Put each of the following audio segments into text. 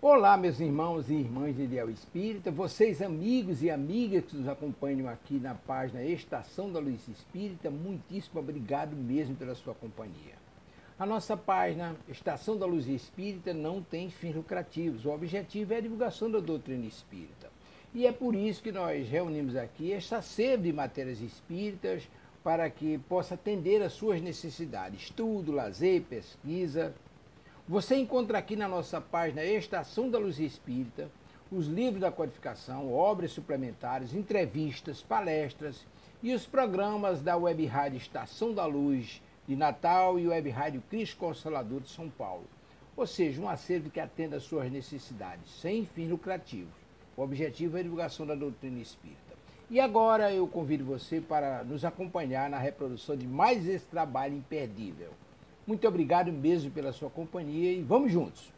Olá, meus irmãos e irmãs de Ideal Espírita, vocês amigos e amigas que nos acompanham aqui na página Estação da Luz Espírita, muitíssimo obrigado mesmo pela sua companhia. A nossa página Estação da Luz Espírita não tem fins lucrativos, o objetivo é a divulgação da doutrina espírita. E é por isso que nós reunimos aqui esta sede de matérias espíritas para que possa atender às suas necessidades, estudo, lazer, pesquisa. Você encontra aqui na nossa página Estação da Luz Espírita os livros da codificação, obras suplementares, entrevistas, palestras e os programas da Web Rádio Estação da Luz de Natal e Web Rádio Cristo Consolador de São Paulo. Ou seja, um acervo que atenda às suas necessidades, sem fins lucrativos. O objetivo é a divulgação da doutrina espírita. E agora eu convido você para nos acompanhar na reprodução de mais esse trabalho imperdível. Muito obrigado mesmo pela sua companhia e vamos juntos!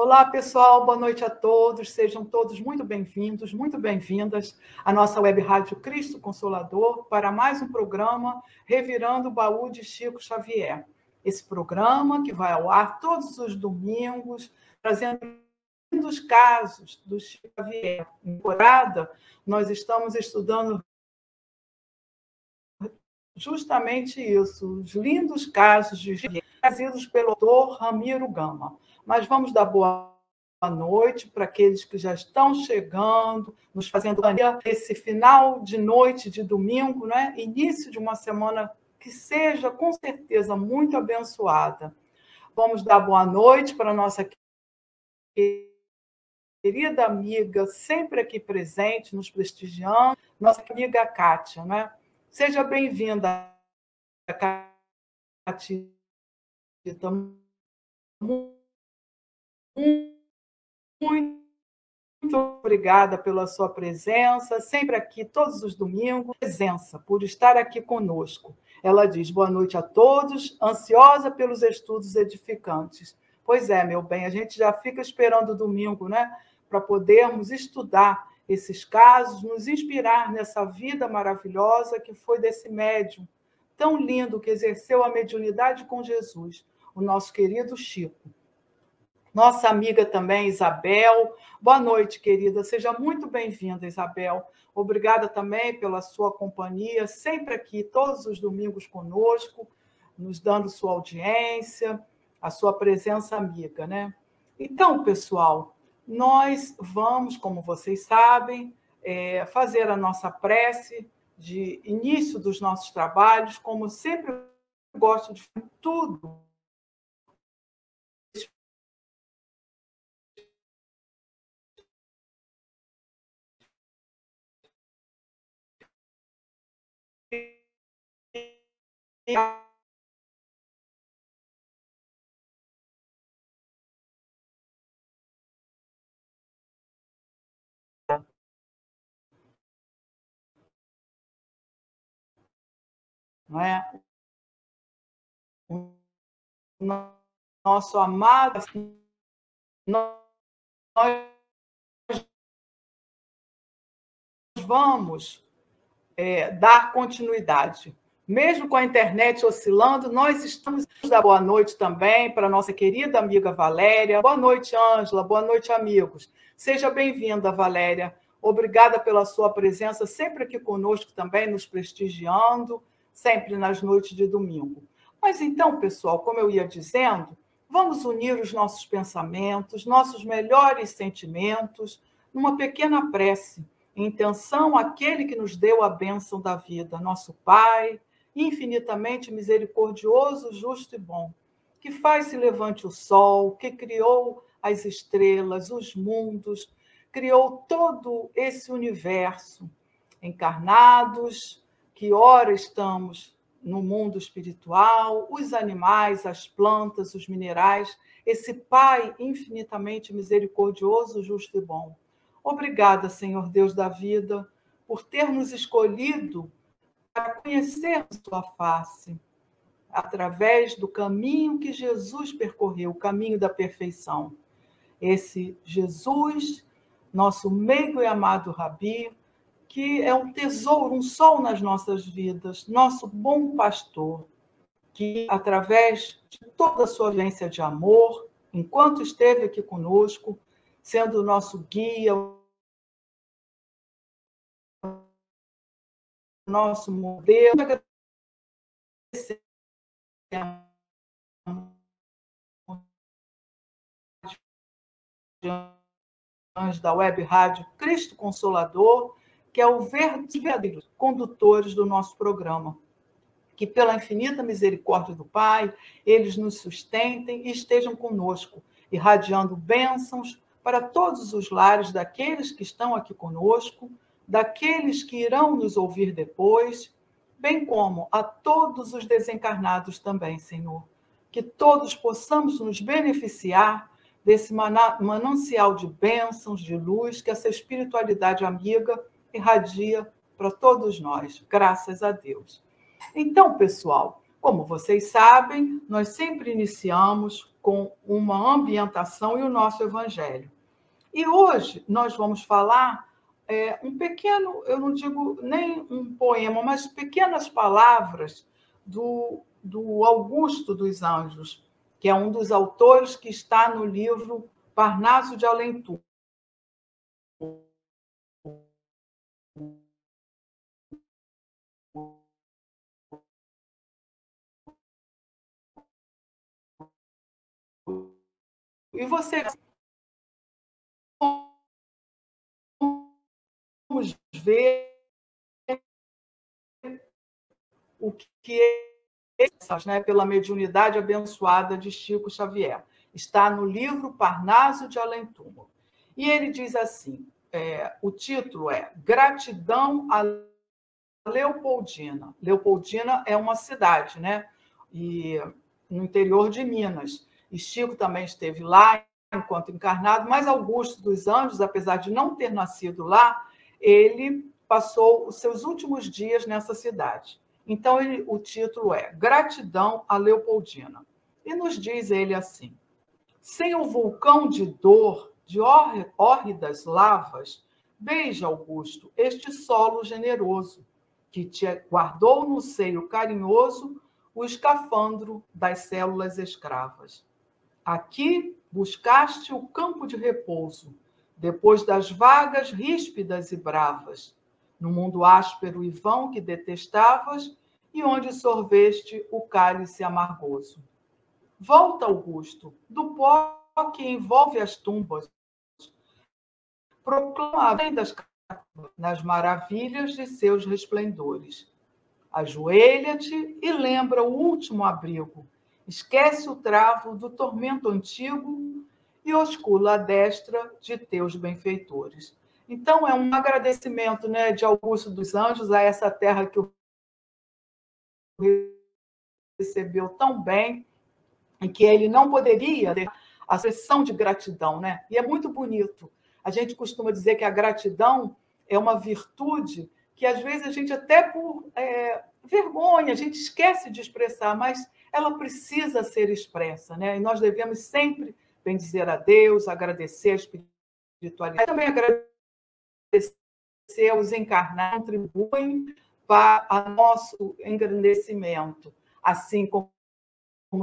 Olá, pessoal, boa noite a todos, sejam todos muito bem-vindos, muito bem-vindas à nossa web rádio Cristo Consolador para mais um programa Revirando o Baú de Chico Xavier. Esse programa que vai ao ar todos os domingos, trazendo os casos do Chico Xavier. Em temporada, nós estamos estudando justamente isso, os lindos casos de Xavier, trazidos pelo autor Ramiro Gama. Mas vamos dar boa noite para aqueles que já estão chegando, nos fazendo esse final de noite de domingo, né? Início de uma semana que seja, com certeza, muito abençoada. Vamos dar boa noite para a nossa querida amiga, sempre aqui presente, nos prestigiando, nossa amiga Kátia, né? Seja bem-vinda, Kátia. Muito obrigada pela sua presença, sempre aqui, todos os domingos, presença, por estar aqui conosco. Ela diz, boa noite a todos, ansiosa pelos estudos edificantes. Pois é, meu bem, a gente já fica esperando o domingo, né, para podermos estudar esses casos, nos inspirar nessa vida maravilhosa que foi desse médium tão lindo que exerceu a mediunidade com Jesus, o nosso querido Chico. Nossa amiga também, Isabel. Boa noite, querida. Seja muito bem-vinda, Isabel. Obrigada também pela sua companhia, sempre aqui, todos os domingos conosco, nos dando sua audiência, a sua presença amiga, né? Então, pessoal, nós vamos, como vocês sabem, fazer a nossa prece de início dos nossos trabalhos, como sempre gosto de fazer tudo não é? O nosso amado, nós vamos dar continuidade. Mesmo com a internet oscilando, nós estamos dando boa noite também para a nossa querida amiga Valéria. Boa noite, Ângela. Boa noite, amigos. Seja bem-vinda, Valéria. Obrigada pela sua presença, sempre aqui conosco também, nos prestigiando, sempre nas noites de domingo. Mas então, pessoal, como eu ia dizendo, vamos unir os nossos pensamentos, nossos melhores sentimentos, numa pequena prece, em intenção àquele que nos deu a bênção da vida, nosso Pai, infinitamente misericordioso, justo e bom, que faz se levante o sol, que criou as estrelas, os mundos, criou todo esse universo, encarnados, que ora estamos no mundo espiritual, os animais, as plantas, os minerais, esse Pai infinitamente misericordioso, justo e bom. Obrigada, Senhor Deus da vida, por ter nos escolhido para conhecermos tua face, através do caminho que Jesus percorreu, o caminho da perfeição. Esse Jesus, nosso meigo e amado Rabi, que é um tesouro, um sol nas nossas vidas, nosso bom pastor, que, através de toda a sua vivência de amor, enquanto esteve aqui conosco, sendo o nosso guia, o nosso modelo, da Web Rádio Cristo Consolador, que é o verdadeiro condutores do nosso programa. Que pela infinita misericórdia do Pai, eles nos sustentem e estejam conosco, irradiando bênçãos para todos os lares daqueles que estão aqui conosco, daqueles que irão nos ouvir depois, bem como a todos os desencarnados também, Senhor. Que todos possamos nos beneficiar desse manancial de bênçãos, de luz, que essa espiritualidade amiga irradia para todos nós, graças a Deus. Então, pessoal, como vocês sabem, nós sempre iniciamos com uma ambientação e o nosso evangelho. E hoje nós vamos falar um pequeno, eu não digo nem um poema, mas pequenas palavras do Augusto dos Anjos, que é um dos autores que está no livro Parnaso de Além-Túmulo. E você vamos ver o que é, pela mediunidade abençoada de Chico Xavier. Está no livro Parnaso de Além-Túmulo. E ele diz assim, o título é Gratidão a Leopoldina. Leopoldina é uma cidade, né? E no interior de Minas. E Chico também esteve lá enquanto encarnado, mas Augusto dos Anjos, apesar de não ter nascido lá, ele passou os seus últimos dias nessa cidade. Então, o título é Gratidão a Leopoldina. E nos diz ele assim, sem o vulcão de dor, de hórridas lavas, beija, Augusto, este solo generoso, que te guardou no seio carinhoso o escafandro das células escravas. Aqui buscaste o campo de repouso, depois das vagas ríspidas e bravas, no mundo áspero e vão que detestavas e onde sorveste o cálice amargoso. Volta, Augusto, do pó que envolve as tumbas, proclama além das nas maravilhas de seus resplendores. Ajoelha-te e lembra o último abrigo, esquece o travo do tormento antigo e oscula a destra de teus benfeitores. Então, é um agradecimento, né, de Augusto dos Anjos a essa terra que o recebeu tão bem e que ele não poderia ter a expressão de gratidão, né? E é muito bonito. A gente costuma dizer que a gratidão é uma virtude que, às vezes, a gente até por vergonha, a gente esquece de expressar, mas ela precisa ser expressa, né? E nós devemos sempre bendizer a Deus, agradecer a espiritualidade, também agradecer aos encarnados, contribuem para o nosso engrandecimento, assim como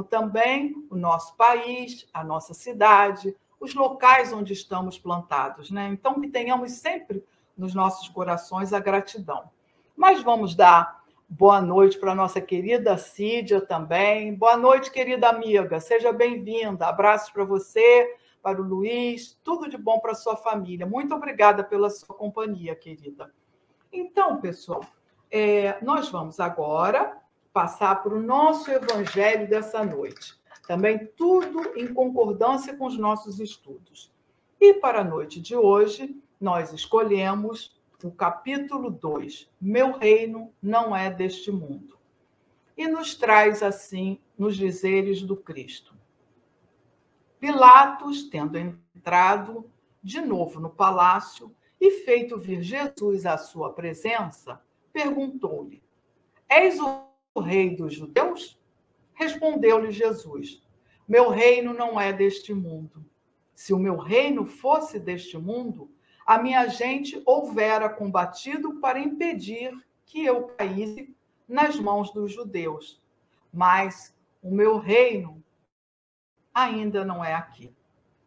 também o nosso país, a nossa cidade, os locais onde estamos plantados, né? Então, que tenhamos sempre nos nossos corações a gratidão. Mas vamos dar boa noite para a nossa querida Cídia também. Boa noite, querida amiga. Seja bem-vinda. Abraços para você, para o Luiz. Tudo de bom para a sua família. Muito obrigada pela sua companhia, querida. Então, pessoal, nós vamos agora passar para o nosso evangelho dessa noite. Também tudo em concordância com os nossos estudos. E para a noite de hoje, nós escolhemos o capítulo 2, Meu reino não é deste mundo. E nos traz assim nos dizeres do Cristo. Pilatos, tendo entrado de novo no palácio e feito vir Jesus à sua presença, perguntou-lhe: És o rei dos judeus? Respondeu-lhe Jesus: Meu reino não é deste mundo. Se o meu reino fosse deste mundo, a minha gente houvera combatido para impedir que eu caísse nas mãos dos judeus. Mas o meu reino ainda não é aqui.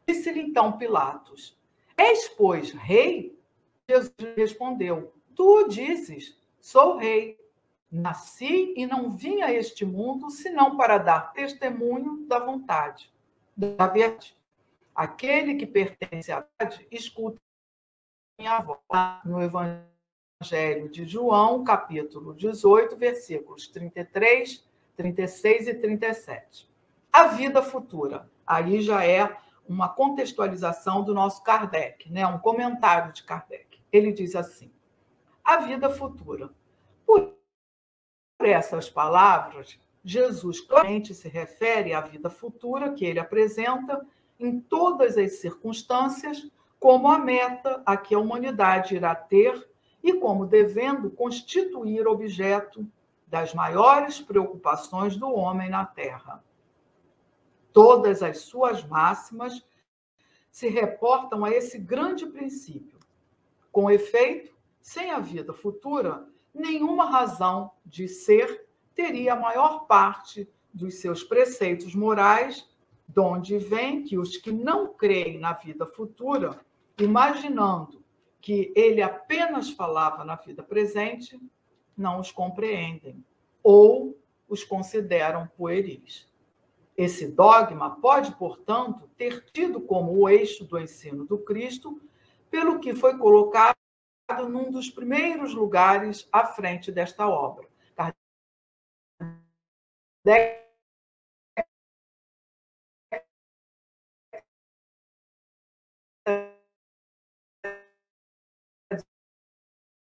Disse-lhe então Pilatos: És, pois, rei? Jesus respondeu: Tu o dizes, sou rei. Nasci e não vim a este mundo senão para dar testemunho da vontade, da verdade. Aquele que pertence à verdade, escuta minha voz. No Evangelho de João, capítulo 18, versículos 33, 36 e 37. A vida futura. Aí já é uma contextualização do nosso Kardec, né? Um comentário de Kardec. Ele diz assim: a vida futura. Por essas palavras, Jesus claramente se refere à vida futura que ele apresenta em todas as circunstâncias como a meta a que a humanidade irá ter e como devendo constituir objeto das maiores preocupações do homem na Terra. Todas as suas máximas se reportam a esse grande princípio. Com efeito, sem a vida futura, nenhuma razão de ser teria a maior parte dos seus preceitos morais, donde vem que os que não creem na vida futura, imaginando que ele apenas falava na vida presente, não os compreendem ou os consideram pueris. Esse dogma pode, portanto, ter tido como o eixo do ensino do Cristo, pelo que foi colocado num dos primeiros lugares à frente desta obra. Kardec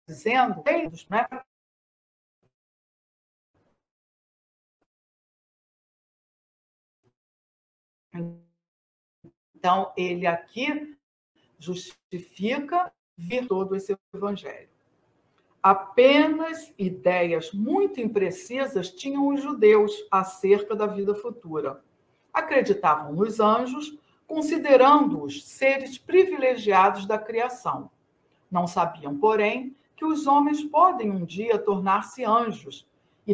dizendo, né? Então, ele aqui justifica vir todo esse evangelho. Apenas ideias muito imprecisas tinham os judeus acerca da vida futura. Acreditavam nos anjos, considerando-os seres privilegiados da criação. Não sabiam, porém, que os homens podem um dia tornar-se anjos e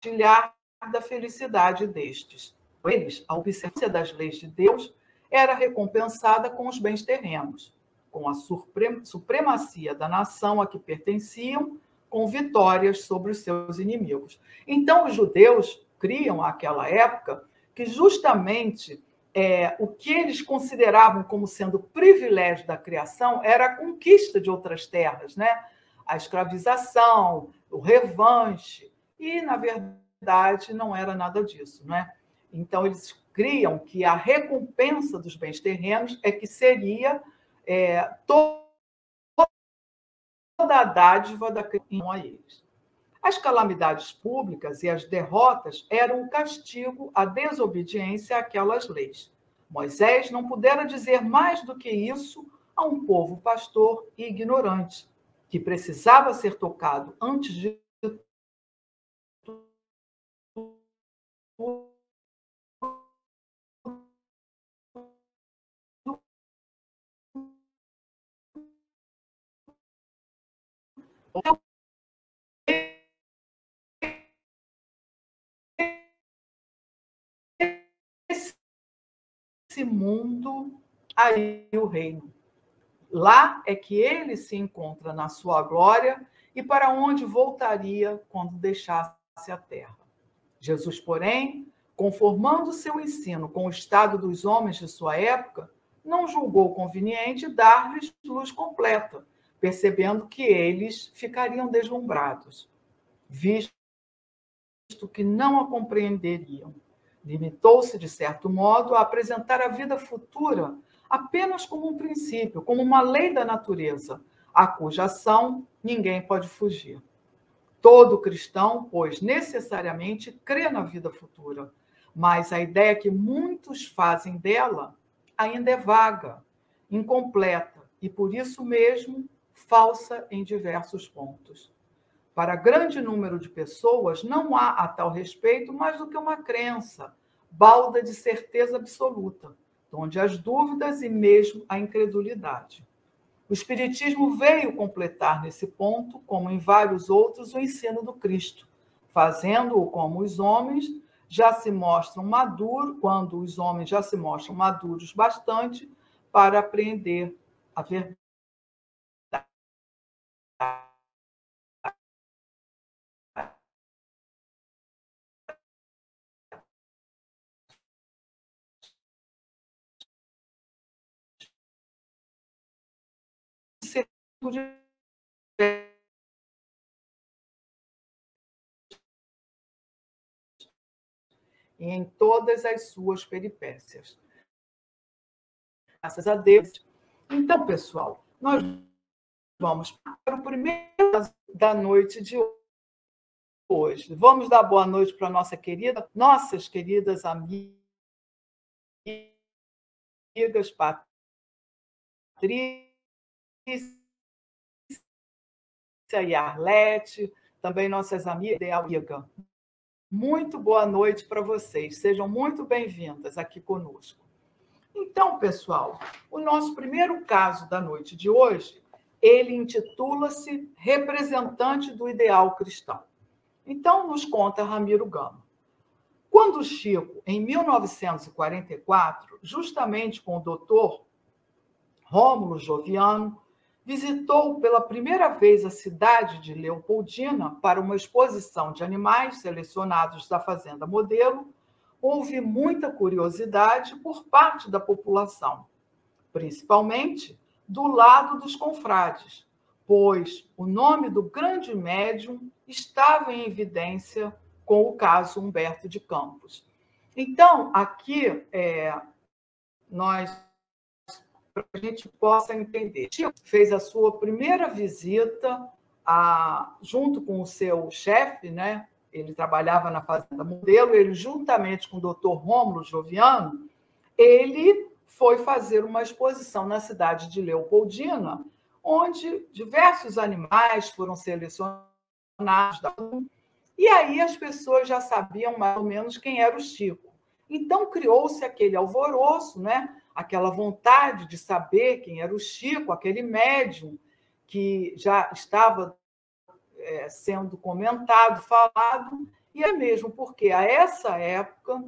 partilhar da felicidade destes. Eles, a observância das leis de Deus era recompensada com os bens terrenos, com a supremacia da nação a que pertenciam, com vitórias sobre os seus inimigos. Então, os judeus criam, naquela época, que justamente o que eles consideravam como sendo privilégio da criação era a conquista de outras terras, né? A escravização, o revanche, e, na verdade, não era nada disso, né? Então, eles criam que a recompensa dos bens terrenos é que seria toda a dádiva da criação a eles. As calamidades públicas e as derrotas eram o castigo à desobediência àquelas leis. Moisés não pudera dizer mais do que isso a um povo pastor e ignorante, que precisava ser tocado antes de esse mundo, aí o reino. Lá é que ele se encontra na sua glória e para onde voltaria quando deixasse a terra. Jesus, porém, conformando seu ensino com o estado dos homens de sua época, não julgou conveniente dar-lhes luz completa, percebendo que eles ficariam deslumbrados, visto que não a compreenderiam. Limitou-se, de certo modo, a apresentar a vida futura apenas como um princípio, como uma lei da natureza, a cuja ação ninguém pode fugir. Todo cristão, pois, necessariamente crê na vida futura, mas a ideia que muitos fazem dela ainda é vaga, incompleta e, por isso mesmo, falsa em diversos pontos. Para grande número de pessoas, não há a tal respeito mais do que uma crença, balda de certeza absoluta, onde as dúvidas e mesmo a incredulidade. O Espiritismo veio completar nesse ponto, como em vários outros, o ensino do Cristo, fazendo-o como os homens já se mostram maduros, quando os homens já se mostram maduros bastante para apreender a verdade. E em todas as suas peripécias. Graças a Deus. Então, pessoal, nós vamos para o primeiro da noite de hoje. Vamos dar boa noite para nossas queridas amigas, Patrícia e Arlete, também nossas amigas e amiga. Muito boa noite para vocês. Sejam muito bem-vindas aqui conosco. Então, pessoal, o nosso primeiro caso da noite de hoje, ele intitula-se Representante do Ideal Cristão. Então, nos conta Ramiro Gama. Quando Chico, em 1944, justamente com o doutor Rômulo Joviano, visitou pela primeira vez a cidade de Leopoldina para uma exposição de animais selecionados da Fazenda Modelo, houve muita curiosidade por parte da população, principalmente do lado dos confrades, pois o nome do grande médium estava em evidência com o caso Humberto de Campos. Então, aqui, para a gente possa entender, Chico fez a sua primeira visita junto com o seu chefe, né? Ele trabalhava na Fazenda Modelo, ele, juntamente com o doutor Rômulo Joviano, ele foi fazer uma exposição na cidade de Leopoldina, onde diversos animais foram selecionados. E aí as pessoas já sabiam mais ou menos quem era o Chico. Então criou-se aquele alvoroço, né? Aquela vontade de saber quem era o Chico, aquele médium que já estava sendo comentado, falado, e é mesmo porque, a essa época,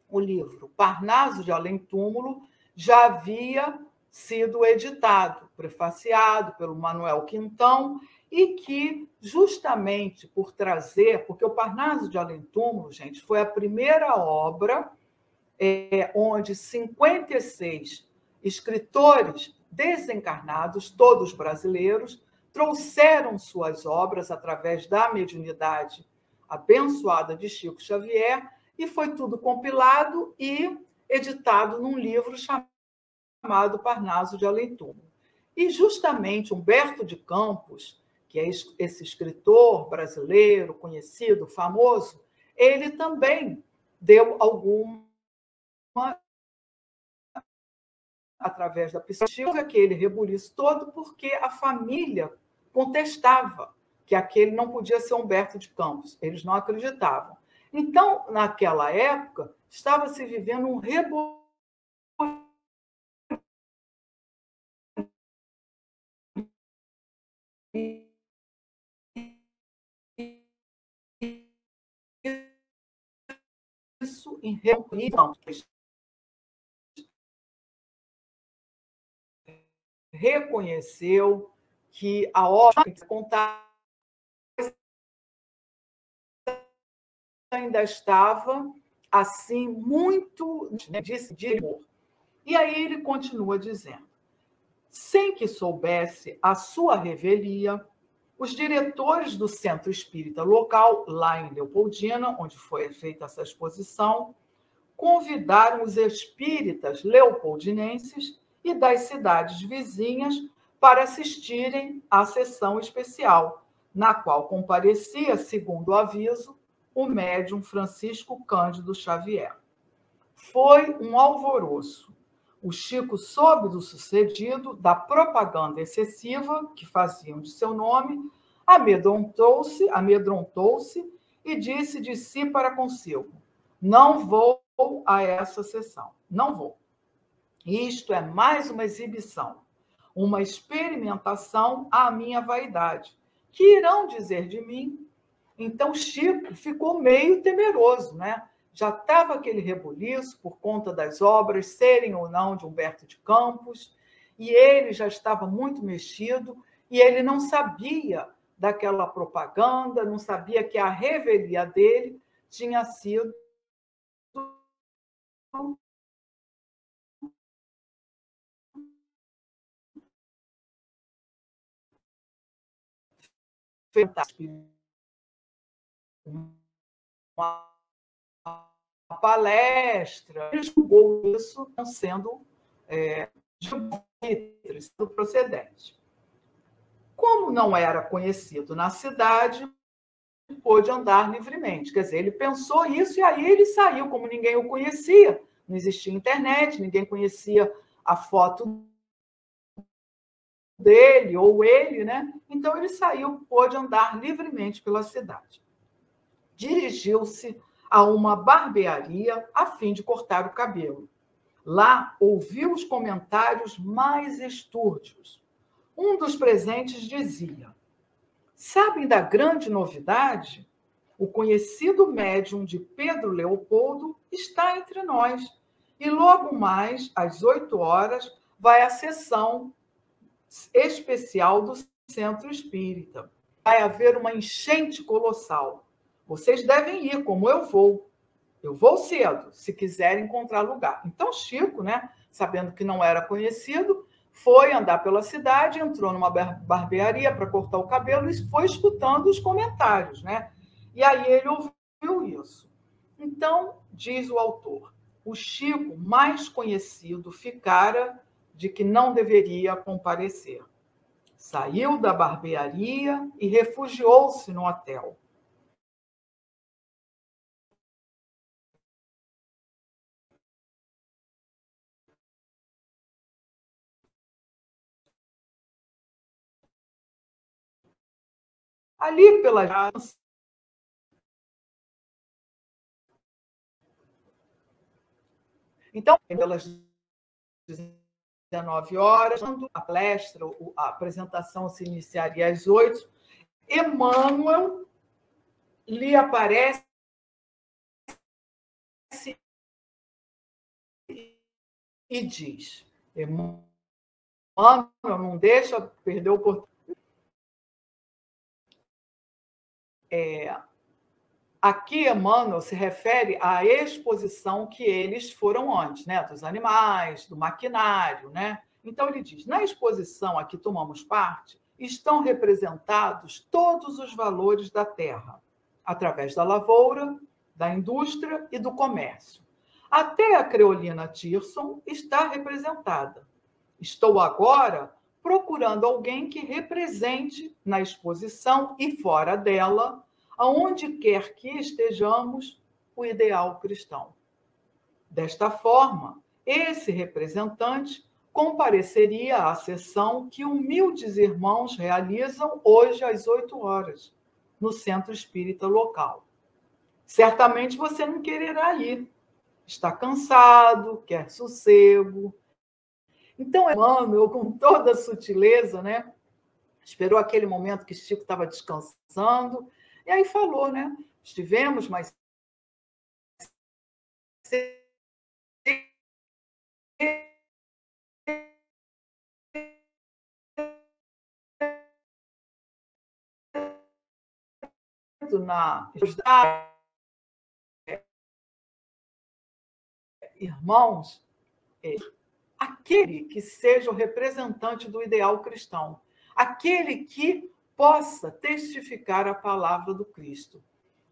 o livro Parnaso de Além-Túmulo já havia sido editado, prefaciado pelo Manuel Quintão, e que, justamente por trazer, porque o Parnaso de Além-Túmulo, gente, foi a primeira obra onde 56 escritores desencarnados, todos brasileiros, trouxeram suas obras através da mediunidade abençoada de Chico Xavier, e foi tudo compilado e editado num livro chamado Parnaso de Além-Túmulo. E justamente Humberto de Campos, que é esse escritor brasileiro conhecido, famoso, ele também deu alguma, através da psicologia, aquele rebuliço todo, porque a família contestava que aquele não podia ser Humberto de Campos. Eles não acreditavam. Então, naquela época, estava se vivendo um rebuliço em reunião. Reconheceu que a obra que contava ainda estava assim muito decidido. E aí ele continua dizendo: sem que soubesse a sua revelia, os diretores do centro espírita local, lá em Leopoldina, onde foi feita essa exposição, convidaram os espíritas leopoldinenses e das cidades vizinhas para assistirem à sessão especial, na qual comparecia, segundo o aviso, o médium Francisco Cândido Xavier. Foi um alvoroço. O Chico soube do sucedido, da propaganda excessiva que faziam de seu nome, amedrontou-se e disse de si para consigo: não vou a essa sessão, não vou. Isto é mais uma exibição, uma experimentação à minha vaidade. Que irão dizer de mim? Então Chico ficou meio temeroso, né? Já estava aquele rebuliço por conta das obras serem ou não de Humberto de Campos, e ele já estava muito mexido, e ele não sabia daquela propaganda, não sabia que a revelia dele tinha sido feita uma palestra. Ele julgou isso não sendo procedente. Como não era conhecido na cidade, pôde andar livremente. Quer dizer, ele pensou isso e aí ele saiu, como ninguém o conhecia, não existia internet, ninguém conhecia a foto dele ou ele, né? Então ele saiu, pôde andar livremente pela cidade. Dirigiu-se a uma barbearia a fim de cortar o cabelo. Lá ouviu os comentários mais estúrdios. Um dos presentes dizia: sabem da grande novidade? O conhecido médium de Pedro Leopoldo está entre nós. E logo mais, às 8 horas, vai à sessão especial do Centro Espírita. Vai haver uma enchente colossal. Vocês devem ir, como eu vou. Eu vou cedo, se quiserem encontrar lugar. Então, Chico, né, sabendo que não era conhecido, foi andar pela cidade, entrou numa barbearia para cortar o cabelo e foi escutando os comentários, né? E aí ele ouviu isso. Então, diz o autor, o Chico mais conhecido ficara de que não deveria comparecer. Saiu da barbearia e refugiou-se no hotel. Ali pela então, pelas 19 horas, quando a palestra, a apresentação se iniciaria às 8, Emmanuel lhe aparece e diz: Emmanuel, não deixa perder o oportunidade. Aqui, Emmanuel se refere à exposição que eles foram antes, né? Dos animais, do maquinário, né? Então, ele diz, na exposição a que tomamos parte, estão representados todos os valores da terra, através da lavoura, da indústria e do comércio. Até a creolina Tirson está representada. Estou agora procurando alguém que represente na exposição e fora dela, aonde quer que estejamos, o ideal cristão. Desta forma, esse representante compareceria à sessão que humildes irmãos realizam hoje às 8 horas, no centro espírita local. Certamente você não quererá ir. Está cansado, quer sossego. Então, Emmanuel, com toda a sutileza, né, esperou aquele momento que Chico estava descansando, e aí falou, né? Estivemos mais cedo na irmãos, aquele que seja o representante do ideal cristão, aquele que possa testificar a palavra do Cristo.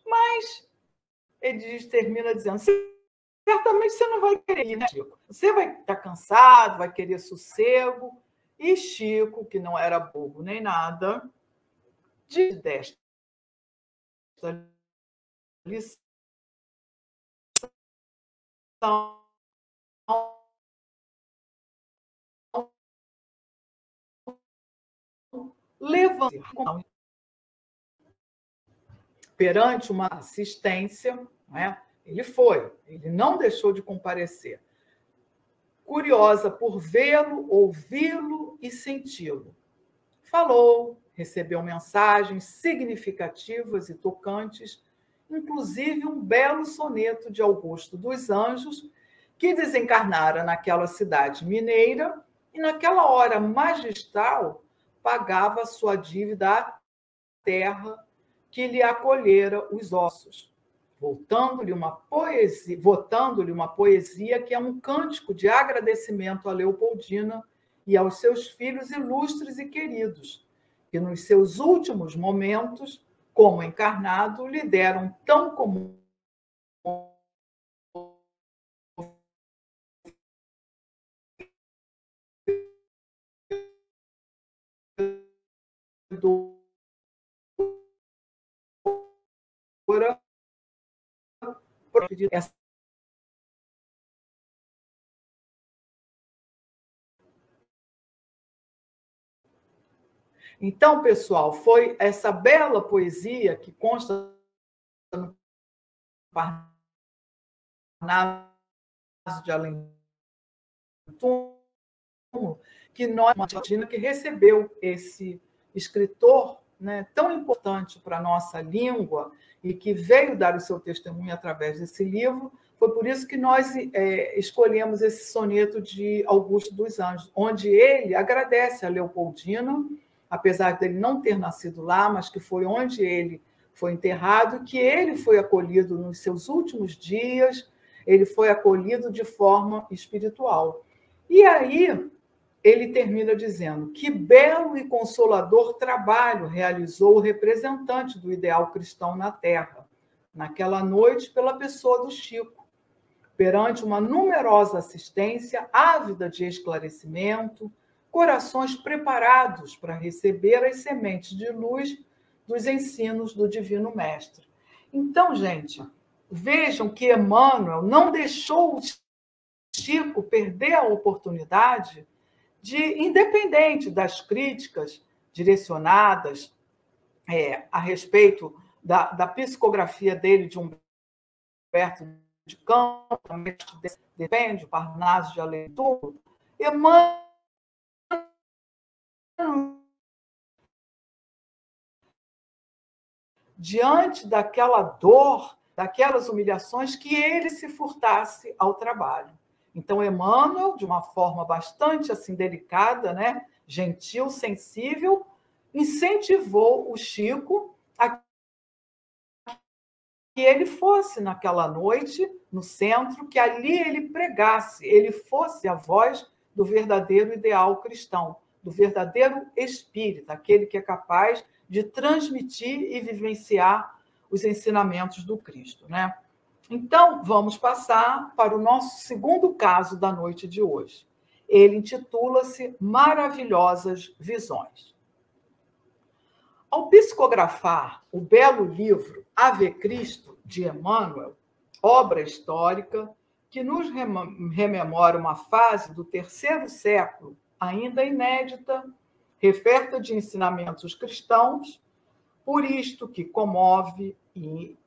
Mas ele termina dizendo, certamente você não vai querer ir, né, Chico? Você vai estar cansado, vai querer sossego. E Chico, que não era bobo nem nada, desta lição, levando perante uma assistência, né? Ele não deixou de comparecer. Curiosa por vê-lo, ouvi-lo e senti-lo. Falou, recebeu mensagens significativas e tocantes, inclusive um belo soneto de Augusto dos Anjos, que desencarnara naquela cidade mineira e, naquela hora magistral, pagava sua dívida à terra que lhe acolhera os ossos, votando-lhe uma poesia que é um cântico de agradecimento a Leopoldina e aos seus filhos ilustres e queridos, que nos seus últimos momentos, como encarnado, lhe deram tão comum essa. Então, pessoal, foi essa bela poesia que consta no Parnaso de Além do Túmulo, que nós, que recebeu esse escritor, né, tão importante para a nossa língua e que veio dar o seu testemunho através desse livro. Foi por isso que nós escolhemos esse soneto de Augusto dos Anjos, onde ele agradece a Leopoldina, apesar dele não ter nascido lá, mas que foi onde ele foi enterrado, que ele foi acolhido nos seus últimos dias, ele foi acolhido de forma espiritual. E aí ele termina dizendo: que belo e consolador trabalho realizou o representante do ideal cristão na Terra, naquela noite, pela pessoa do Chico, perante uma numerosa assistência, ávida de esclarecimento, corações preparados para receber as sementes de luz dos ensinos do Divino Mestre. Então, gente, vejam que Emmanuel não deixou o Chico perder a oportunidade de, independente das críticas direcionadas a respeito da psicografia dele, de Humberto de Campos, depende, o Parnaso de Além do Túmulo, Emmanuel, diante daquela dor, daquelas humilhações, que ele se furtasse ao trabalho. Então, Emmanuel, de uma forma bastante assim delicada, né, gentil, sensível, incentivou o Chico a que ele fosse naquela noite no centro, que ali ele pregasse, ele fosse a voz do verdadeiro ideal cristão, do verdadeiro espírita, aquele que é capaz de transmitir e vivenciar os ensinamentos do Cristo, né? Então, vamos passar para o nosso segundo caso da noite de hoje. Ele intitula-se Maravilhosas Visões. Ao psicografar o belo livro Ave Cristo, de Emmanuel, obra histórica que nos rememora uma fase do terceiro século, ainda inédita, referta de ensinamentos cristãos, por isto que comove e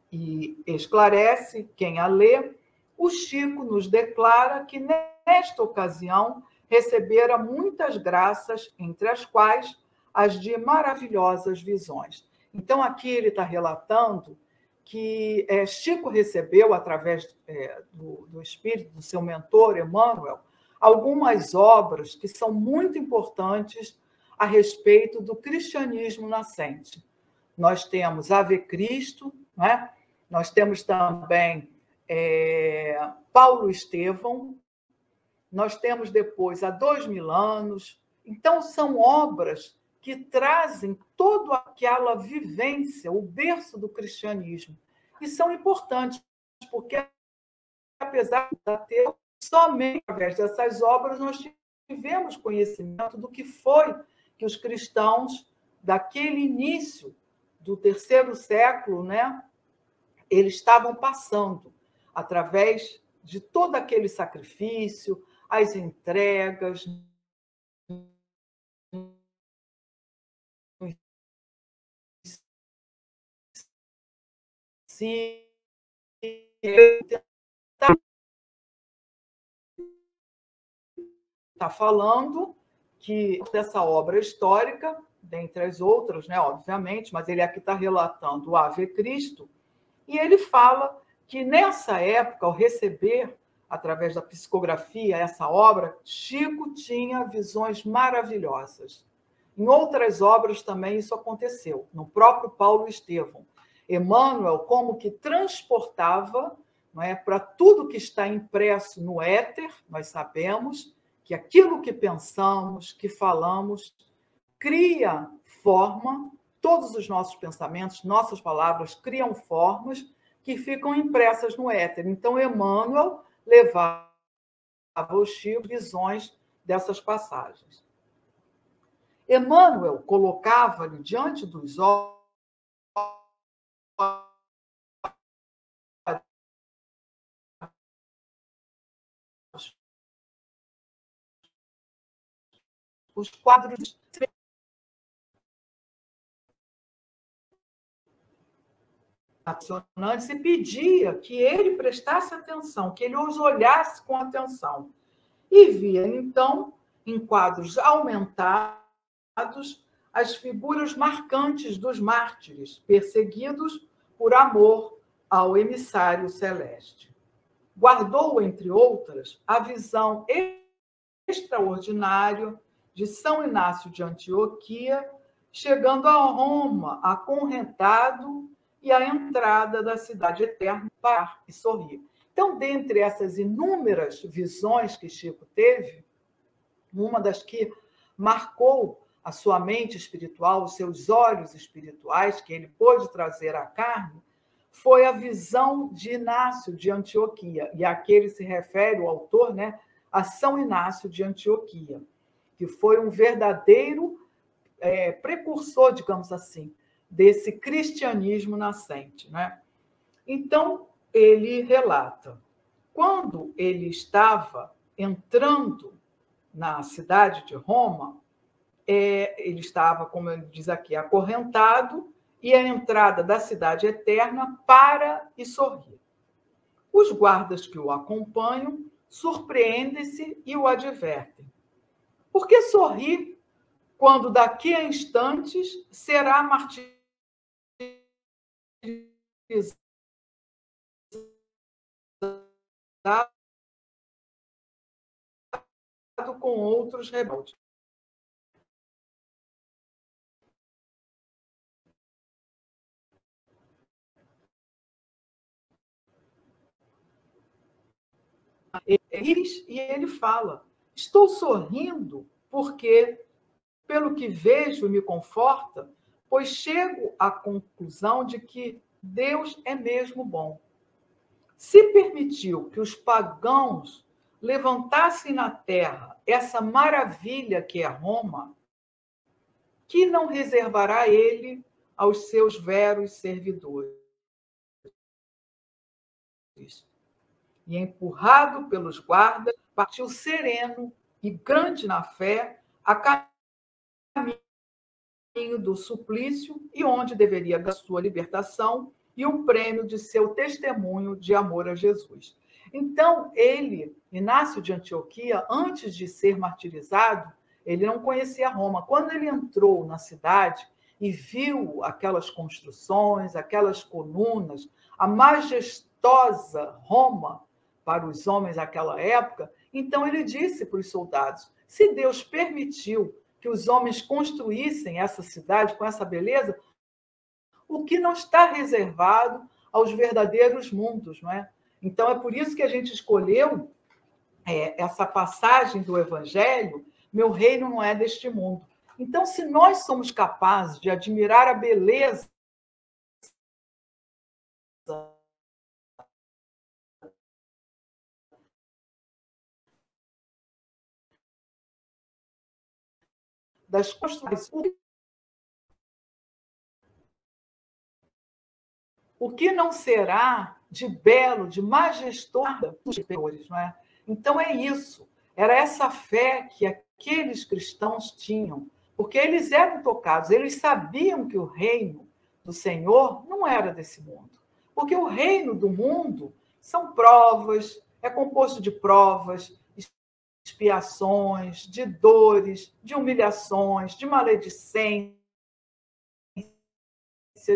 esclarece quem a lê, o Chico nos declara que, nesta ocasião, recebera muitas graças, entre as quais as de maravilhosas visões. Então, aqui ele está relatando que Chico recebeu, através do espírito do seu mentor, Emmanuel, algumas obras que são muito importantes a respeito do cristianismo nascente. Nós temos Ave Cristo, né? Nós temos também Paulo Estevão, nós temos depois Há 2000 anos. Então, são obras que trazem toda aquela vivência, o berço do cristianismo, e são importantes, porque apesar de ter somente através dessas obras nós tivemos conhecimento do que foi que os cristãos daquele início do terceiro século, né, eles estavam passando através de todo aquele sacrifício, as entregas, se está falando que dessa obra histórica, dentre as outras, né, obviamente, mas ele aqui está relatando o Ave Cristo, e ele fala que nessa época, ao receber, através da psicografia, essa obra, Chico tinha visões maravilhosas. Em outras obras também isso aconteceu, no próprio Paulo Estevão. Emmanuel, como que transportava, não é, para tudo que está impresso no éter, nós sabemos que aquilo que pensamos, que falamos, cria forma, todos os nossos pensamentos, nossas palavras criam formas que ficam impressas no éter. Então, Emmanuel levava ao Chico visões dessas passagens. Emmanuel colocava-lhe diante dos olhos os quadros acionantes e pedia que ele prestasse atenção, que ele os olhasse com atenção. E via, então, em quadros aumentados, as figuras marcantes dos mártires, perseguidos por amor ao emissário celeste. Guardou, entre outras, a visão extraordinária de São Inácio de Antioquia, chegando a Roma, acorrentado, e a entrada da cidade eterna para e sorrir. Então, dentre essas inúmeras visões que Chico teve, uma das que marcou a sua mente espiritual, os seus olhos espirituais, que ele pôde trazer à carne, foi a visão de Inácio de Antioquia. E a que ele se refere, o autor, né, a São Inácio de Antioquia, que foi um verdadeiro precursor, digamos assim, desse cristianismo nascente, né? Então, ele relata, quando ele estava entrando na cidade de Roma, ele estava, como ele diz aqui, acorrentado, e a entrada da cidade eterna para e sorrir. Os guardas que o acompanham surpreendem-se e o advertem. Por que sorrir quando daqui a instantes será martirizado com outros rebeldes? E ele fala, estou sorrindo porque, pelo que vejo e me conforta, pois chego à conclusão de que Deus é mesmo bom. Se permitiu que os pagãos levantassem na terra essa maravilha que é Roma, que não reservará ele aos seus veros servidores? E, empurrado pelos guardas, partiu sereno e grande na fé a caminho do suplício e onde deveria ganhar sua libertação e um prêmio de seu testemunho de amor a Jesus. Então, ele, Inácio de Antioquia, antes de ser martirizado, ele não conhecia Roma. Quando ele entrou na cidade e viu aquelas construções, aquelas colunas, a majestosa Roma para os homens daquela época, então ele disse para os soldados, se Deus permitiu que os homens construíssem essa cidade com essa beleza, o que não está reservado aos verdadeiros mundos, não é? Então, é por isso que a gente escolheu essa passagem do Evangelho, meu reino não é deste mundo. Então, se nós somos capazes de admirar a beleza das construções. O que não será de belo, de majestoso dos superiores, não é? Então é isso. Era essa fé que aqueles cristãos tinham, porque eles eram tocados, eles sabiam que o reino do Senhor não era desse mundo. Porque o reino do mundo são provas, é composto de provas, expiações, de dores, de humilhações, de maledicência,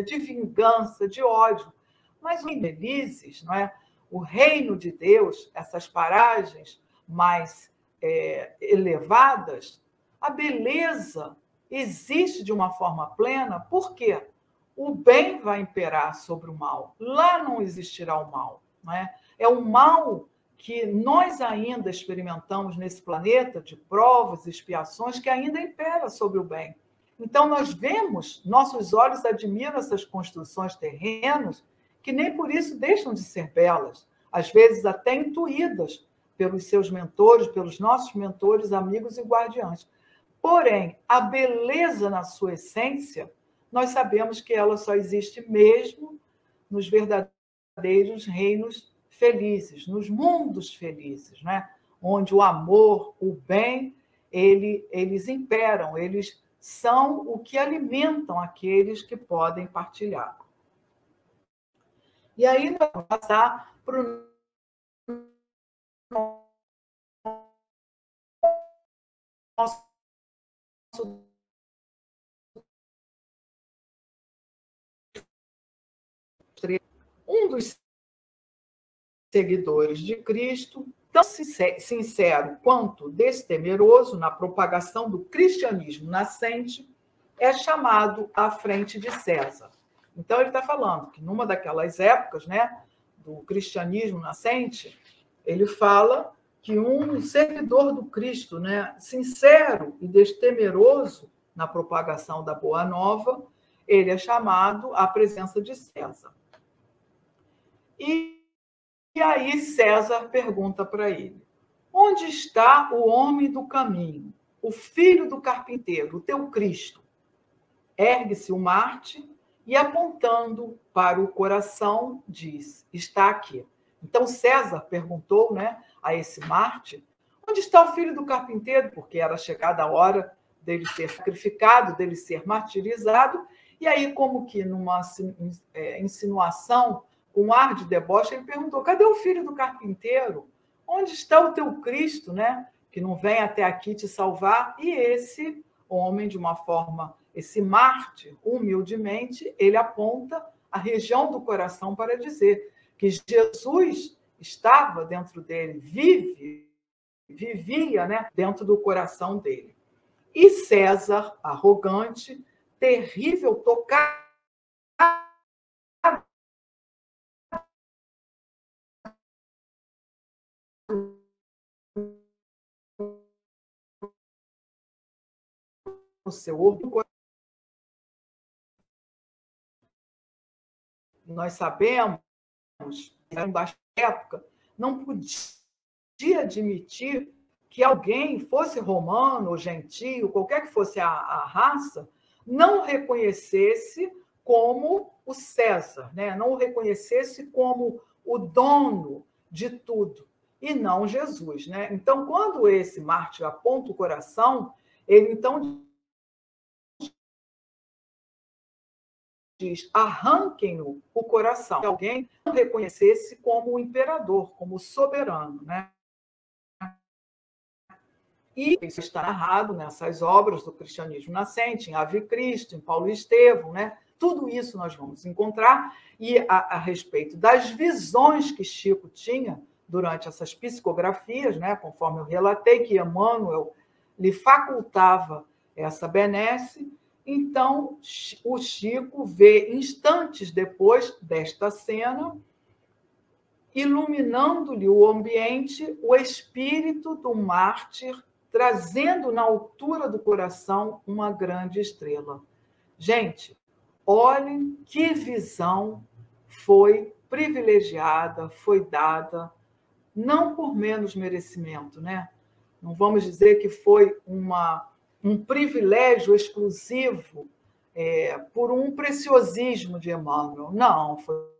de vingança, de ódio. Mas os felizes, não é? O reino de Deus, essas paragens mais elevadas, a beleza existe de uma forma plena, por quê? O bem vai imperar sobre o mal. Lá não existirá o mal. Não é? É o mal que nós ainda experimentamos nesse planeta, de provas e expiações, que ainda impera sobre o bem. Então, nós vemos, nossos olhos admiram essas construções terrenas, que nem por isso deixam de ser belas, às vezes até intuídas pelos seus mentores, pelos nossos mentores, amigos e guardiães. Porém, a beleza na sua essência, nós sabemos que ela só existe mesmo nos verdadeiros reinos felizes, nos mundos felizes, né? Onde o amor, o bem, eles imperam, eles são o que alimentam aqueles que podem partilhar. E aí nós vamos passar para o nosso um dos seguidores de Cristo, tão sincero quanto destemeroso na propagação do cristianismo nascente, é chamado à frente de César. Então, ele está falando que, numa daquelas épocas, né, do cristianismo nascente, ele fala que um seguidor do Cristo, né, sincero e destemeroso na propagação da Boa Nova, ele é chamado à presença de César. E aí César pergunta para ele: onde está o homem do caminho, o filho do carpinteiro, o teu Cristo? Ergue-se o Marte e, apontando para o coração, diz: está aqui. Então César perguntou, né, a esse Marte: onde está o filho do carpinteiro? Porque era chegada a hora dele ser sacrificado, dele ser martirizado. E aí, como que numa insinuação, com um ar de deboche, ele perguntou: cadê o filho do carpinteiro? Onde está o teu Cristo, né? Que não vem até aqui te salvar? E esse homem, de uma forma, esse mártir, humildemente, ele aponta a região do coração para dizer que Jesus estava dentro dele, vivia, né, dentro do coração dele. E César, arrogante, terrível, tocado no seu orgulho. Nós sabemos, em baixa época, não podia admitir que alguém, fosse romano ou gentio, qualquer que fosse a raça, não o reconhecesse como o César, né? Não o reconhecesse como o dono de tudo, e não Jesus, né? Então, quando esse mártir aponta o coração, ele então diz: arranquem-no o coração. Que alguém não reconhecesse como o imperador, como o soberano, né? E isso está narrado nessas obras do cristianismo nascente, em Ave Cristo, em Paulo e Estevão, né? Tudo isso nós vamos encontrar. E a respeito das visões que Chico tinha durante essas psicografias, né? Conforme eu relatei, que Emmanuel lhe facultava essa benesse. Então, o Chico vê, instantes depois desta cena, iluminando-lhe o ambiente, o espírito do mártir, trazendo na altura do coração uma grande estrela. Gente, olhem que visão foi privilegiada, foi dada, não por menos merecimento, né? Não vamos dizer que foi uma um privilégio exclusivo por um preciosismo de Emmanuel. Não, foi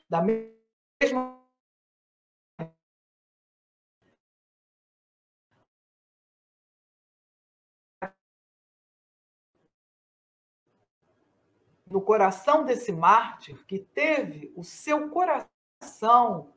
da mesma no coração desse mártir que teve o seu coração,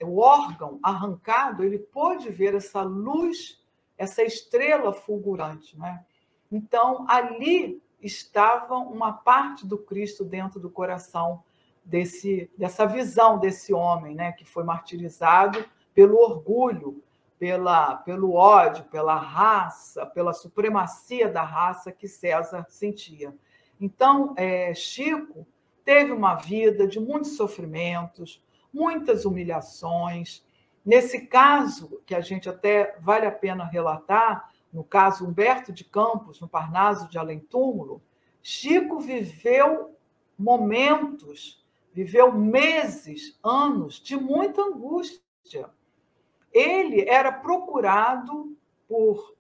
o órgão arrancado, ele pôde ver essa luz, essa estrela fulgurante, né? Então, ali estava uma parte do Cristo dentro do coração dessa visão desse homem, né, que foi martirizado pelo orgulho, pelo ódio, pela raça, pela supremacia da raça que César sentia. Então, Chico teve uma vida de muitos sofrimentos, muitas humilhações. Nesse caso, que a gente até vale a pena relatar, no caso Humberto de Campos, no Parnaso de Além-Túmulo, Chico viveu momentos, viveu meses, anos de muita angústia. Ele era procurado por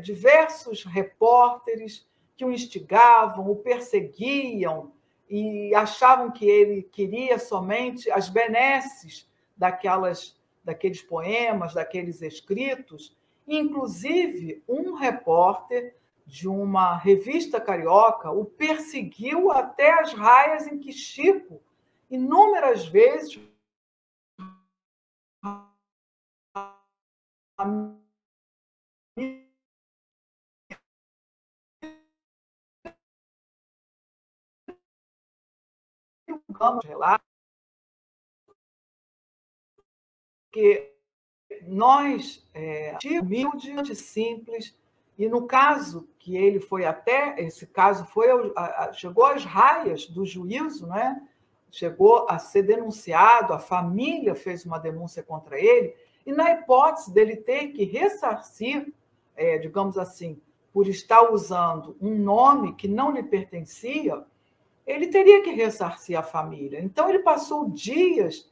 diversos repórteres que o instigavam, o perseguiam e achavam que ele queria somente as benesses daqueles poemas, daqueles escritos. Inclusive, um repórter de uma revista carioca o perseguiu até as raias em que Chico, inúmeras vezes, relatos que nós, humilde, simples, e no caso que ele foi até, esse caso chegou às raias do juízo, né? Chegou a ser denunciado, a família fez uma denúncia contra ele, e na hipótese dele ter que ressarcir, digamos assim, por estar usando um nome que não lhe pertencia, ele teria que ressarcir a família. Então, ele passou dias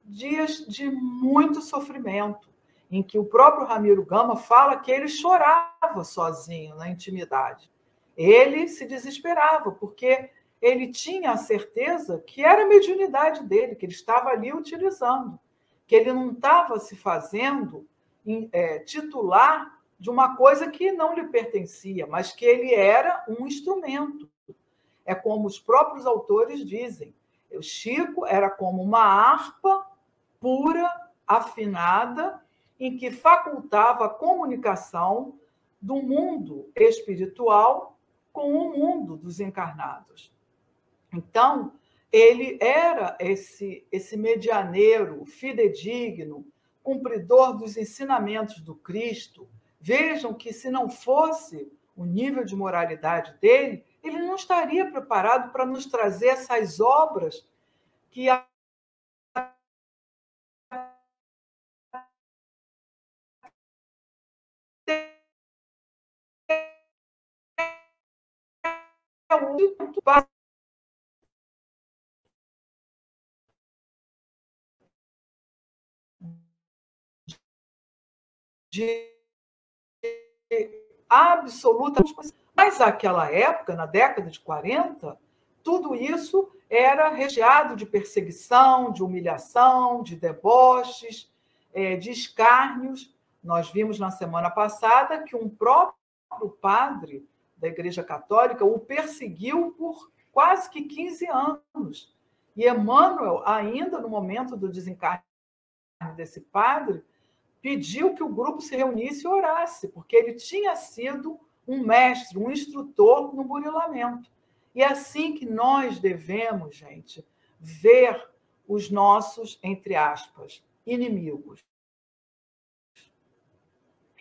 de muito sofrimento, em que o próprio Ramiro Gama fala que ele chorava sozinho na intimidade. Ele se desesperava, porque ele tinha a certeza que era a mediunidade dele, que ele estava ali utilizando, que ele não estava se fazendo titular de uma coisa que não lhe pertencia, mas que ele era um instrumento. É como os próprios autores dizem, o Chico era como uma harpa pura, afinada, em que facultava a comunicação do mundo espiritual com o mundo dos encarnados. Então, ele era esse medianeiro fidedigno, cumpridor dos ensinamentos do Cristo. Vejam que, se não fosse o nível de moralidade dele, ele não estaria preparado para nos trazer essas obras que de absoluta. Mas naquela época, na década de 40, tudo isso era recheado de perseguição, de humilhação, de deboches, de escárnios. Nós vimos na semana passada que um próprio padre da Igreja Católica o perseguiu por quase que 15 anos. E Emmanuel, ainda no momento do desencarne desse padre, pediu que o grupo se reunisse e orasse, porque ele tinha sido um mestre, um instrutor no burilamento. E é assim que nós devemos, gente, ver os nossos, entre aspas, inimigos.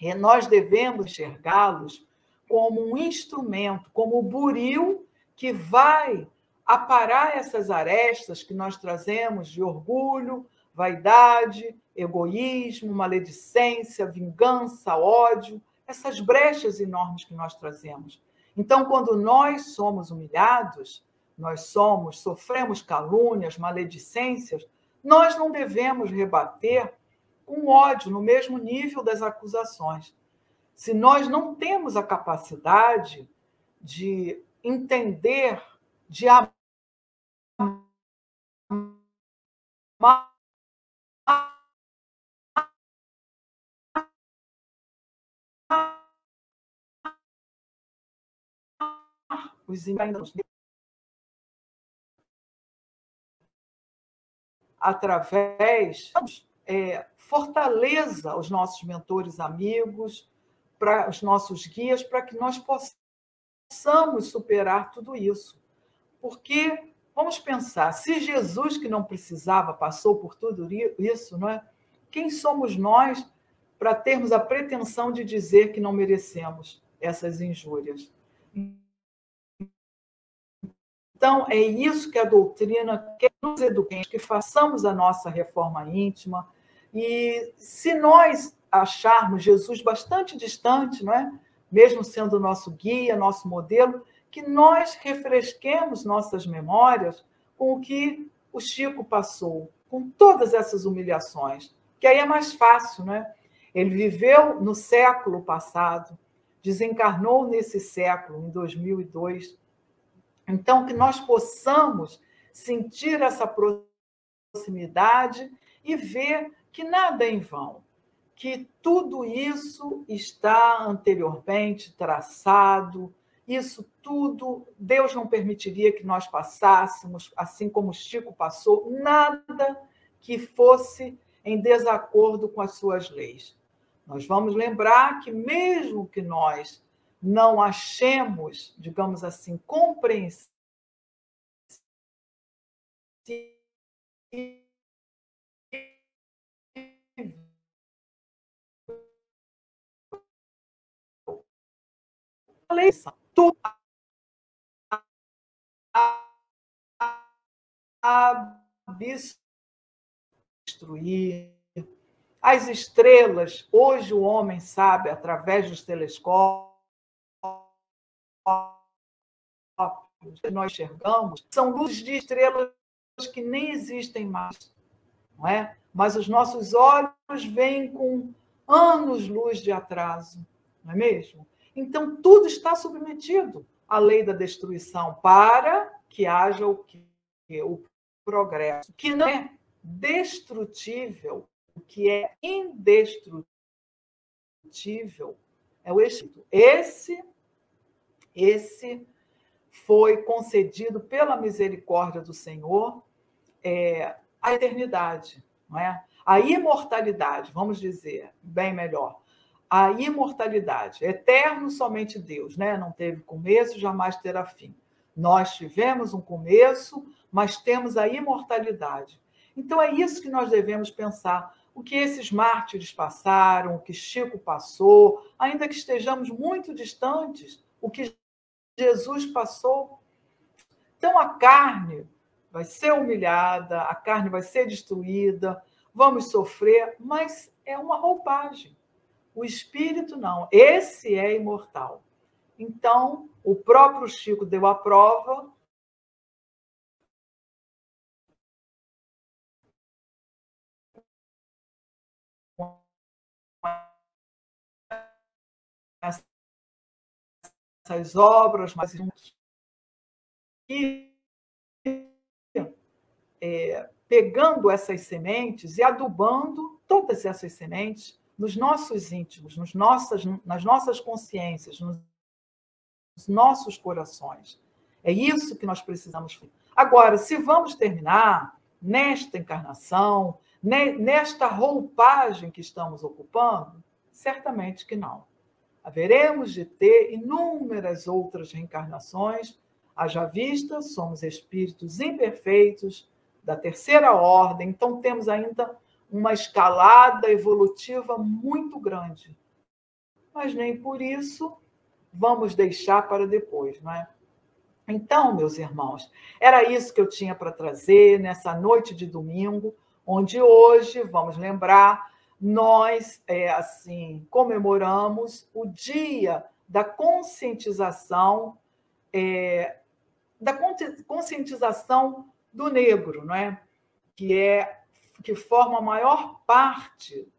E nós devemos enxergá-los como um instrumento, como o buril que vai aparar essas arestas que nós trazemos de orgulho, vaidade, egoísmo, maledicência, vingança, ódio, essas brechas enormes que nós trazemos. Então, quando nós somos humilhados, sofremos calúnias, maledicências, nós não devemos rebater com ódio no mesmo nível das acusações. Se nós não temos a capacidade de entender, de amar os enganos através fortaleza os nossos mentores amigos, para os nossos guias, para que nós possamos superar tudo isso. Porque, vamos pensar, se Jesus, que não precisava, passou por tudo isso, não é? Quem somos nós para termos a pretensão de dizer que não merecemos essas injúrias? Então, é isso que a doutrina quer nos educar, que façamos a nossa reforma íntima. E se nós acharmos Jesus bastante distante, não é? Mesmo sendo nosso guia, nosso modelo, que nós refresquemos nossas memórias com o que o Chico passou, com todas essas humilhações, que aí é mais fácil, né? Ele viveu no século passado, desencarnou nesse século, em 2002. Então, que nós possamos sentir essa proximidade e ver que nada é em vão, que tudo isso está anteriormente traçado, isso tudo, Deus não permitiria que nós passássemos, assim como Chico passou, nada que fosse em desacordo com as suas leis. Nós vamos lembrar que mesmo que nós não achemos, digamos assim, compreensível a lei, tudo destruir. As estrelas, hoje o homem sabe, através dos telescópios que nós enxergamos, são luzes de estrelas que nem existem mais, não é? Mas os nossos olhos veem com anos-luz de atraso, não é mesmo? Então, tudo está submetido à lei da destruição para que haja o progresso, que não é destrutível, o que é indestrutível é o Espírito. Esse foi concedido pela misericórdia do Senhor a eternidade, não é? A imortalidade, vamos dizer, bem melhor. A imortalidade, eterno somente Deus, né? Não teve começo, jamais terá fim. Nós tivemos um começo, mas temos a imortalidade. Então é isso que nós devemos pensar. O que esses mártires passaram, o que Chico passou, ainda que estejamos muito distantes, o que Jesus passou. Então a carne vai ser humilhada, a carne vai ser destruída, vamos sofrer, mas é uma roupagem. O espírito não, esse é imortal. Então, o próprio Chico deu a prova. Essas obras, mas pegando essas sementes e adubando todas essas sementes nos nossos íntimos, nas nossas consciências, nos nossos corações. É isso que nós precisamos fazer. Agora, se vamos terminar nesta encarnação, nesta roupagem que estamos ocupando, certamente que não. Haveremos de ter inúmeras outras reencarnações. Haja vista, somos espíritos imperfeitos, da terceira ordem, então temos ainda uma escalada evolutiva muito grande. Mas nem por isso vamos deixar para depois, não é? Então, meus irmãos, era isso que eu tinha para trazer nessa noite de domingo, onde hoje, vamos lembrar, nós comemoramos o dia da conscientização, conscientização do negro, não é? Que forma a maior parte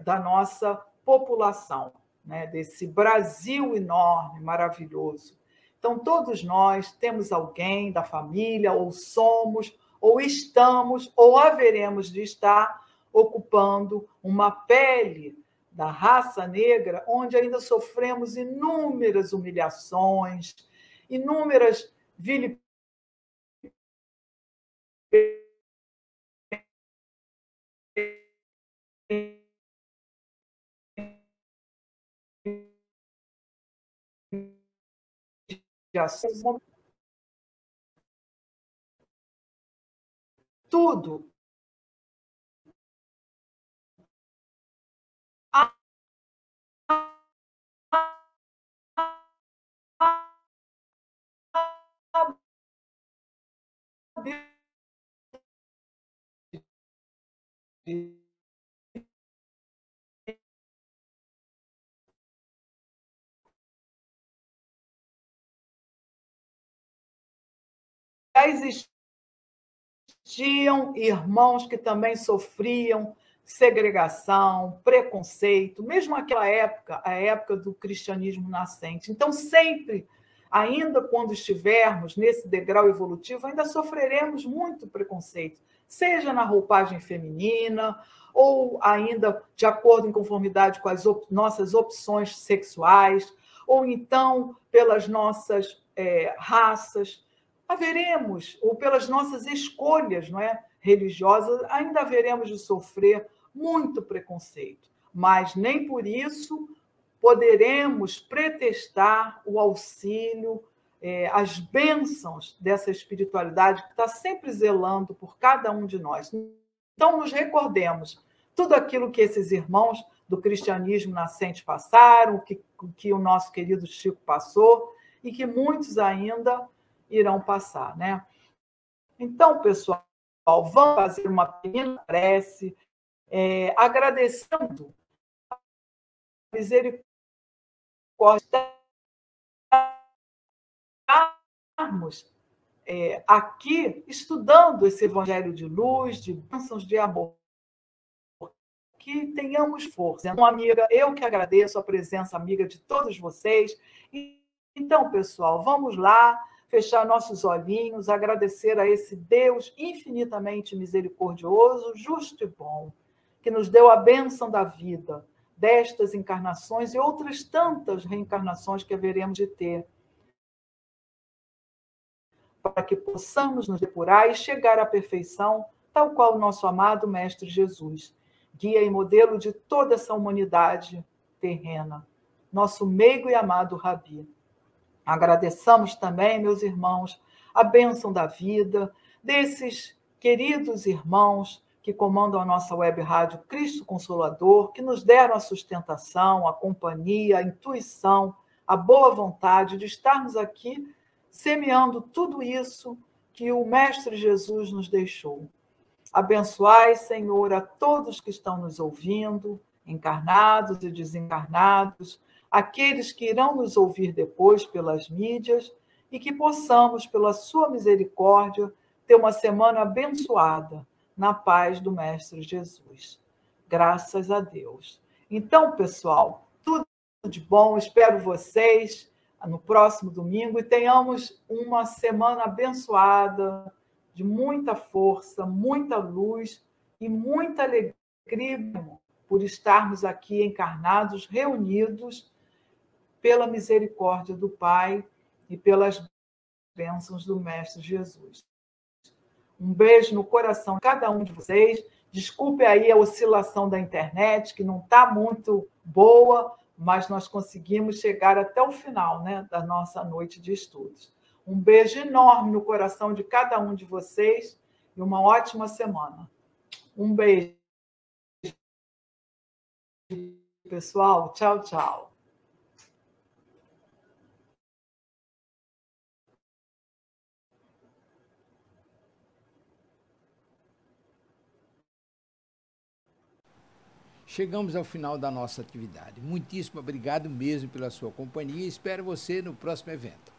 da nossa população, né? Desse Brasil enorme, maravilhoso. Então, todos nós temos alguém da família, ou somos, ou estamos, ou haveremos de estar ocupando uma pele da raça negra, onde ainda sofremos inúmeras humilhações, inúmeras vilipêndios, tudo. Já existiam irmãos que também sofriam segregação, preconceito, mesmo naquela época, a época do cristianismo nascente. Então, sempre, ainda quando estivermos nesse degrau evolutivo, ainda sofreremos muito preconceito, seja na roupagem feminina, ou ainda de acordo em conformidade com as nossas opções sexuais, ou então pelas nossas raças. Haveremos, ou pelas nossas escolhas, não é, religiosas, ainda haveremos de sofrer muito preconceito, mas nem por isso poderemos pretextar o auxílio, as bênçãos dessa espiritualidade que está sempre zelando por cada um de nós. Então, nos recordemos tudo aquilo que esses irmãos do cristianismo nascente passaram, que o nosso querido Chico passou, e que muitos ainda irão passar, né? Então, pessoal, vamos fazer uma pequena prece, agradecendo a misericórdia de estarmos aqui estudando esse evangelho de luz, de bênçãos de amor. Que tenhamos força. Uma amiga, eu que agradeço a presença amiga de todos vocês. Então, pessoal, vamos lá fechar nossos olhinhos, agradecer a esse Deus infinitamente misericordioso, justo e bom, que nos deu a bênção da vida, destas encarnações e outras tantas reencarnações que haveremos de ter, para que possamos nos depurar e chegar à perfeição, tal qual o nosso amado Mestre Jesus, guia e modelo de toda essa humanidade terrena, nosso meigo e amado Rabi. Agradeçamos também, meus irmãos, a bênção da vida desses queridos irmãos que comandam a nossa web rádio Cristo Consolador, que nos deram a sustentação, a companhia, a intuição, a boa vontade de estarmos aqui semeando tudo isso que o Mestre Jesus nos deixou. Abençoai, Senhor, a todos que estão nos ouvindo, encarnados e desencarnados, aqueles que irão nos ouvir depois pelas mídias, e que possamos, pela sua misericórdia, ter uma semana abençoada, na paz do Mestre Jesus. Graças a Deus. Então, pessoal, tudo de bom, espero vocês no próximo domingo e tenhamos uma semana abençoada, de muita força, muita luz e muita alegria por estarmos aqui encarnados, reunidos pela misericórdia do Pai e pelas bênçãos do Mestre Jesus. Um beijo no coração de cada um de vocês. Desculpe aí a oscilação da internet, que não está muito boa, mas nós conseguimos chegar até o final, né, da nossa noite de estudos. Um beijo enorme no coração de cada um de vocês e uma ótima semana. Um beijo, pessoal. Tchau, tchau. chegamos ao final da nossa atividade. Muitíssimo obrigado mesmo pela sua companhia e espero você no próximo evento.